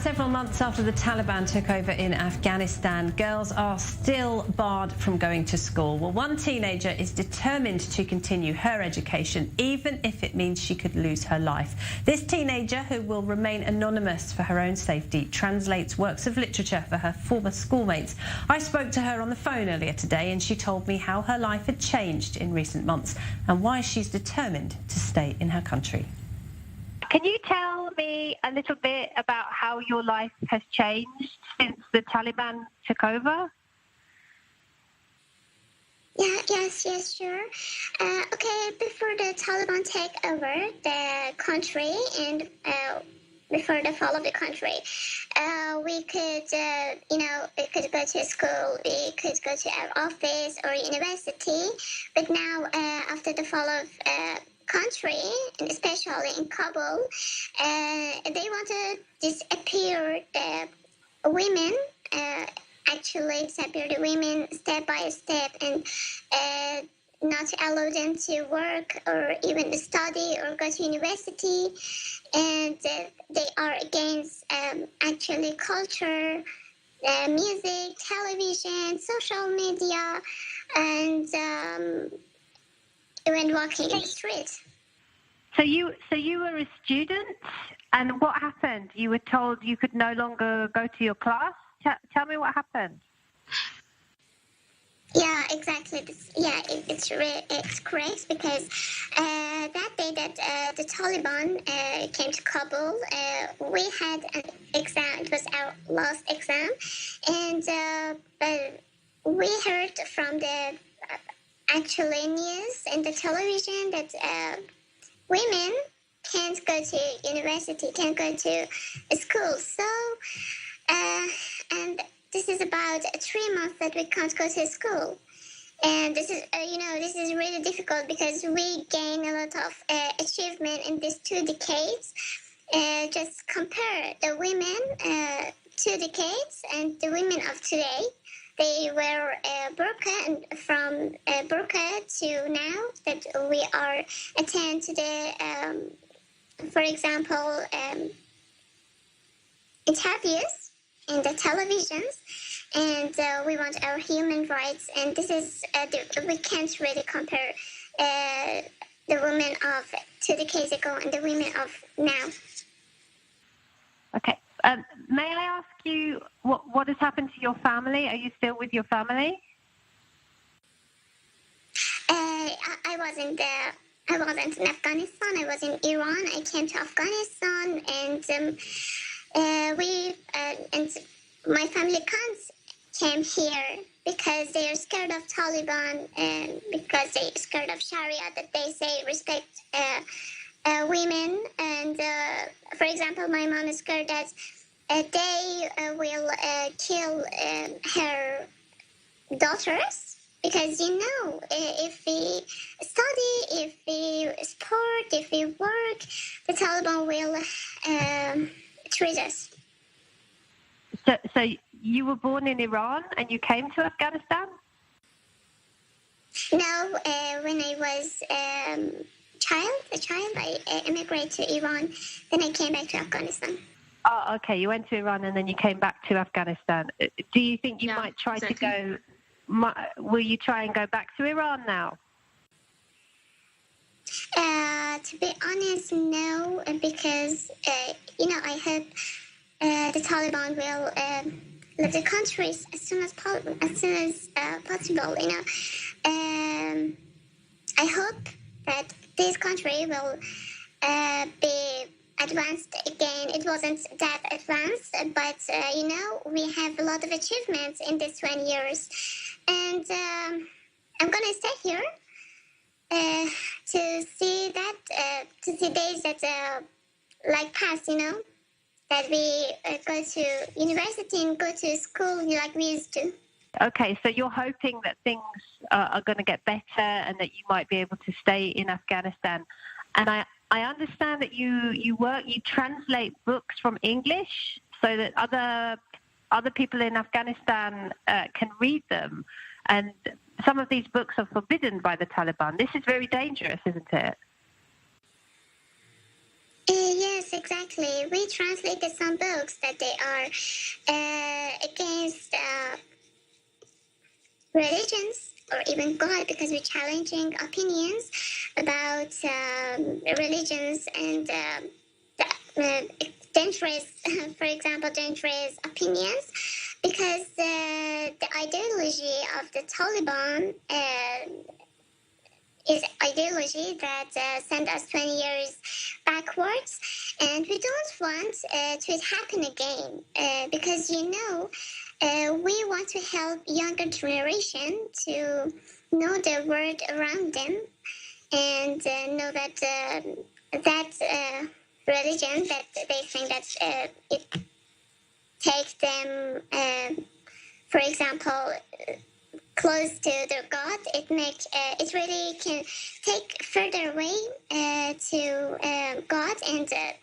Several months after the Taliban took over in Afghanistan, girls are still barred from going to school. Well, one teenager is determined to continue her education, even if it means she could lose her life. This teenager, who will remain anonymous for her own safety, translates works of literature for her former schoolmates. I spoke to her on the phone earlier today, and she told me how her life had changed in recent months and why she's determined to stay in her country. Can you tell me a little bit about how your life has changed since the Taliban took over? Yes, sure. Okay, before the Taliban take over the country and before the fall of the country, we could, we could go to school, we could go to our office or university. But now, after the fall of country, and especially in Kabul, they want to disappear the women, actually disappear the women step by step, and not allow them to work or even study or go to university. And they are against actually culture, music, television, social media, and when walking in the street. So you were a student, and what happened? You were told you could no longer go to your class? Tell me what happened. Yeah, exactly. It's correct, because that day that the Taliban came to Kabul, we had an exam. It was our last exam, and we heard from the actually news and the television that women can't go to university, can't go to school. So, and this is about 3 months that we can't go to school. And this is, this is really difficult, because we gain a lot of achievement in these 2 decades. Just compare the women 2 decades and the women of today. They wear burqa, and from burqa to now that we are attend to the, for example, interviews in the televisions, and we want our human rights. And this is we can't really compare the women of 2 decades ago and the women of now. Okay. May I ask you what has happened to your family? Are you still with your family? I wasn't there. I wasn't in Afghanistan. I was in Iran. I came to Afghanistan, and and my family came here because they are scared of Taliban, and because they are scared of Sharia, that they say respect women. And for example, my mom is scared that they will kill her daughters, because if we study, if we sport, if we work, the Taliban will treat us. So you were born in Iran and you came to Afghanistan? No, when I was a child, I immigrated to Iran. Then I came back to Afghanistan. Oh, okay. You went to Iran and then you came back to Afghanistan. Do you think you might try to go? Will you try and go back to Iran now? To be honest, no, because I hope the Taliban will leave the country as soon as possible. I hope that this country will be advanced again. It wasn't that advanced, but we have a lot of achievements in these 20 years, and I'm gonna stay here to see days that like past, that we go to university and go to school like we used to. Okay, so you're hoping that things are going to get better and that you might be able to stay in Afghanistan. And I understand that you translate books from English so that other people in Afghanistan can read them. And some of these books are forbidden by the Taliban. This is very dangerous, isn't it? Yes, exactly. We translated some books that they are against religions or even God, because we're challenging opinions about religions and dangerous, for example, dangerous opinions, because the ideology of the Taliban is ideology that sent us 20 years backwards, and we don't want to happen again, because we want to help younger generation to know the world around them, and know that religion that they think that it takes them, for example, close to their God. It really can take further away to God, and that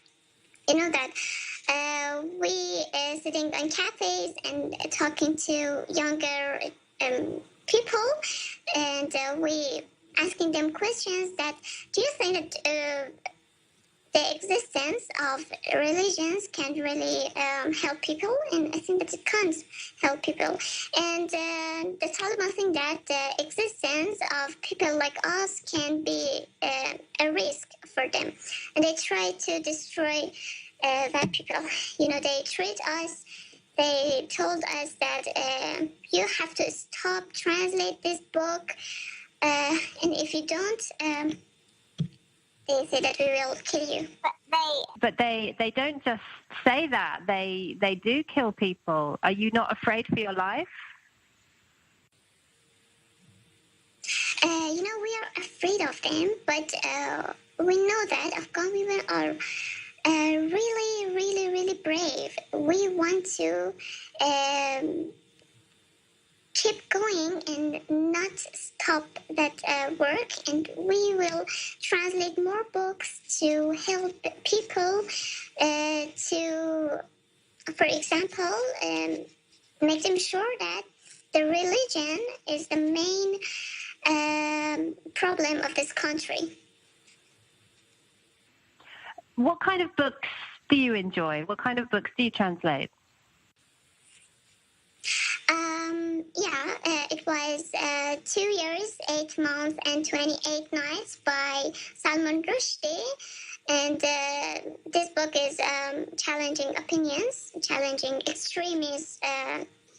we sitting on cafes and talking to younger people, and we asking them questions that, do you think that the existence of religions can really help people? And I think that it can't help people. And the Taliban think that the existence of people like us can be a risk for them. And they try to destroy that people. They treat us. They told us that you have to stop, translate this book. And if you don't, they say that we will kill you. But they don't just say that. They do kill people. Are you not afraid for your life? We are afraid of them, but we know that Afghan women are really, really, really brave. We want to keep going and not stop that work, and we will translate more books to help people to, for example, make them sure that the religion is the main problem of this country. What kind of books do you enjoy? What kind of books do you translate? It was 2 years, 8 months, and 28 nights by Salman Rushdie. And this book is challenging opinions, challenging extremist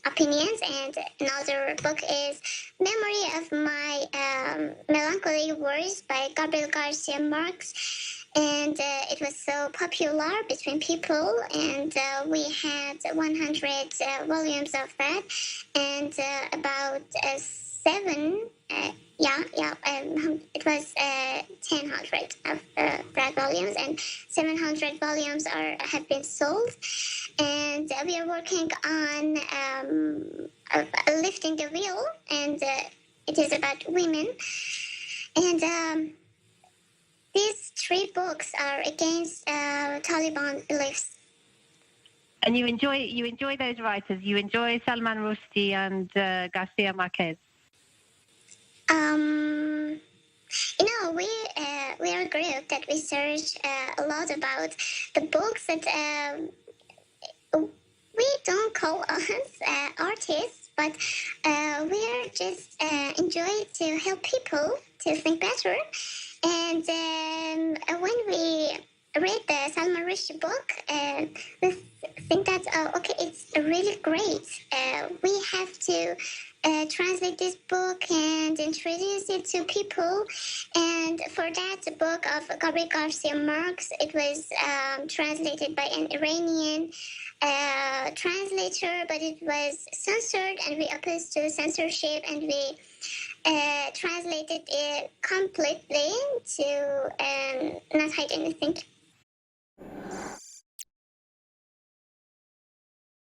opinions. And another book is Memory of My Melancholy Words by Gabriel Garcia Marquez. And it was so popular between people, and we had 100 volumes of that, and about 7, it was 1,000 of that volumes, and 700 volumes have been sold, and we are working on lifting the veil, and it is about women, and these 3 books are against Taliban beliefs. And you enjoy those writers. You enjoy Salman Rushdie and Garcia Marquez. We are a group that research a lot about the books that we don't call us artists, but we are just enjoy to help people to think better. And when we read the Salman Rushdie book, we think that, it's really great. We have to translate this book and introduce it to people. And for that, the book of Gabriel Garcia Marquez, it was translated by an Iranian translator, but it was censored, and we opposed to censorship, and we translated it completely to not hide anything.